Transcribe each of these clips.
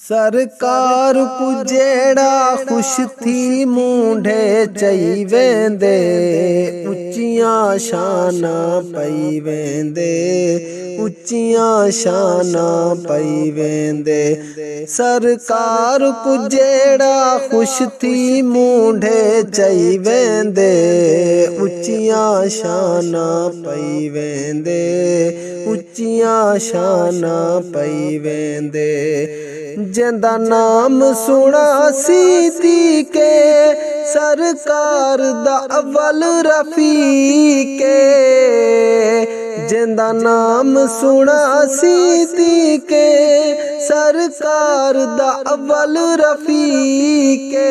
सरकार को जेड़ा खुश थी मूंढे चई वेंदे, उच्चियां शाना पई वेंदे, उच्चियां शाना पई वेंदे। सरकार को जेड़ा खुश थी मूंढे चई वेंदे, उच्चियां शाना पई वेंदे, उच्चियां शाना पई वेंदे। जिंदा नाम सुना सीधी के सरकार दा अव्वल रफीके, जिंदा नाम सुना सीधी के सरकार दा अव्वल रफीके।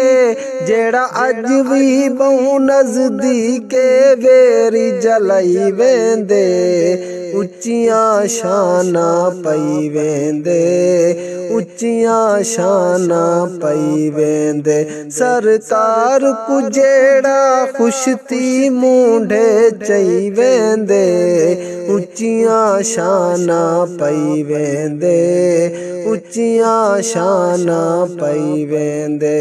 जेड़ा अज भी बहु नजदीके वेरी जलाई वेंदे, उच्चियां शाना पई वेंदे, उच्चियां शाना पई वेंदे। सरकार को जेड़ा खुश थी मूंढे चई वेंदे, उच्चियां शाना पई वेंदे, उच्चियां शाना पई वेंदे।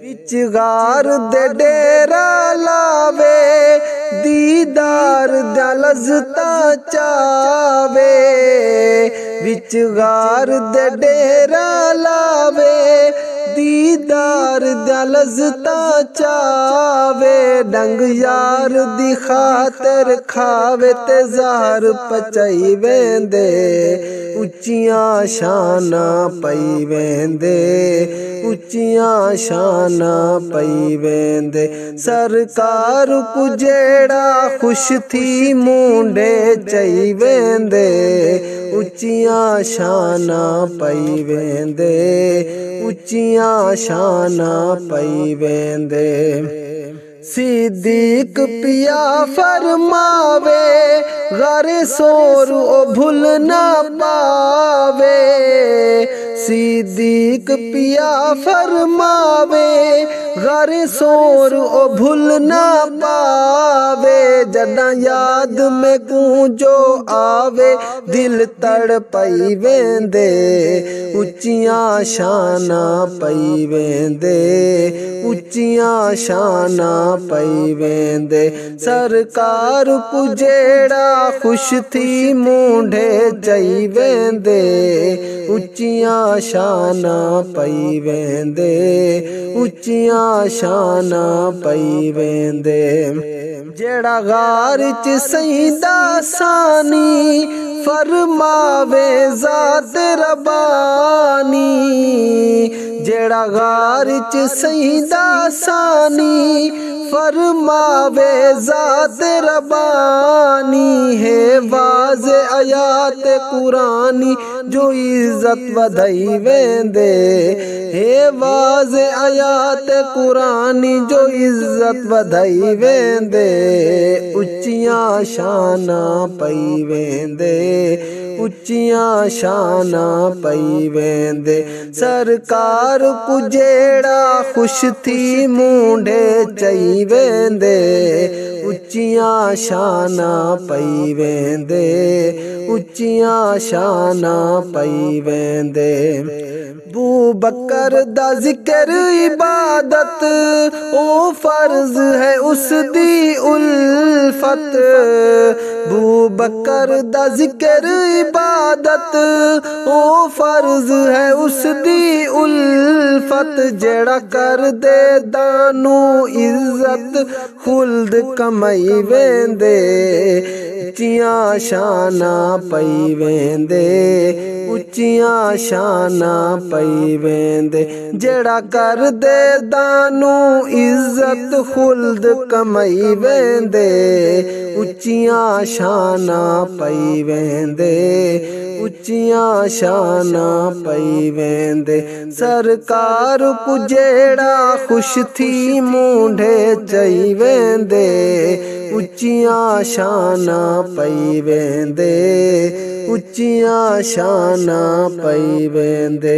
विचगार दे डेरा लावे, दीदार दा लज़्ज़ता चावे, विचगार दे डेरा लावे, दीदार दा लज़्ज़ता चावे। डंग यार दी खातर खावे ते ज़हर पचाई वेंदे, उच्चियां शाना पई वेंदे, उच्चियां शाना पई वेंदे। सरकार को जेड़ा खुश थी मूंढे चई वेंदे, उच्चियां शाना पई वेंदे, उच्चियां शाना पई वेंदे। सिद्दीक पिया फरमावे, गरे सोर ओ भूल ना पावे। सिद्दीक पिया फरमावे, गरे सोर ओ भूल ना पावे। जदा याद में गूंजो आवे, दिल तड़पई वेंदे, उच्चियां शाना पई वेंदे, उच्चियां शाना पई वेंदे। सरकार को जेड़ा खुश थी मूंढे चई वेंदे, उच्चियां शाना पई वेंदे, उच्चियां शाना पई वेंदे। जेड़ा गार च सईदा सानी, फरमावे ज़ात रबानी। जेड़ा गार च सईदा सानी, फरमावे ज़ात रबानी। है वाज़े आयात कुरानी जो इज्जत वधाई वेंदे, है वाज़े आयात कुरानी जो इज्जत वधाई वेंदे। उच्चियां शाना पई वेंदे, उच्चियां शाना पई वेंदे। सरकार को जेड़ा खुश थी मूंढे चई वेंदे, उच्चियां शाना पई वेंदे, उच्चियां शाना पई वेंदे। बू बकर दा जिक्र इबादत, ओ फर्ज है उस दी उल्फत। बू बकर दा जिक्र इबादत, ओ फर्ज है उस दी उल्फत। जेड़ा कर दे दानू इज्जत, खुल्द कमाई वेंदे, उच्चियां शाना पई वेंदे, उच्चियां शाना पई वेंदे। जेड़ा कर दे दानू इज्जत, खुल्द कमाई वेंदे, उच्चियां शाना पई वेंदे, उच्चियां शाना पई वेंदे। सरकार को जेड़ा खुश थी मूंढे चई वेंदे, उच्चियां शाना पई वेंदे, उच्चियां शाना पई वेंदे।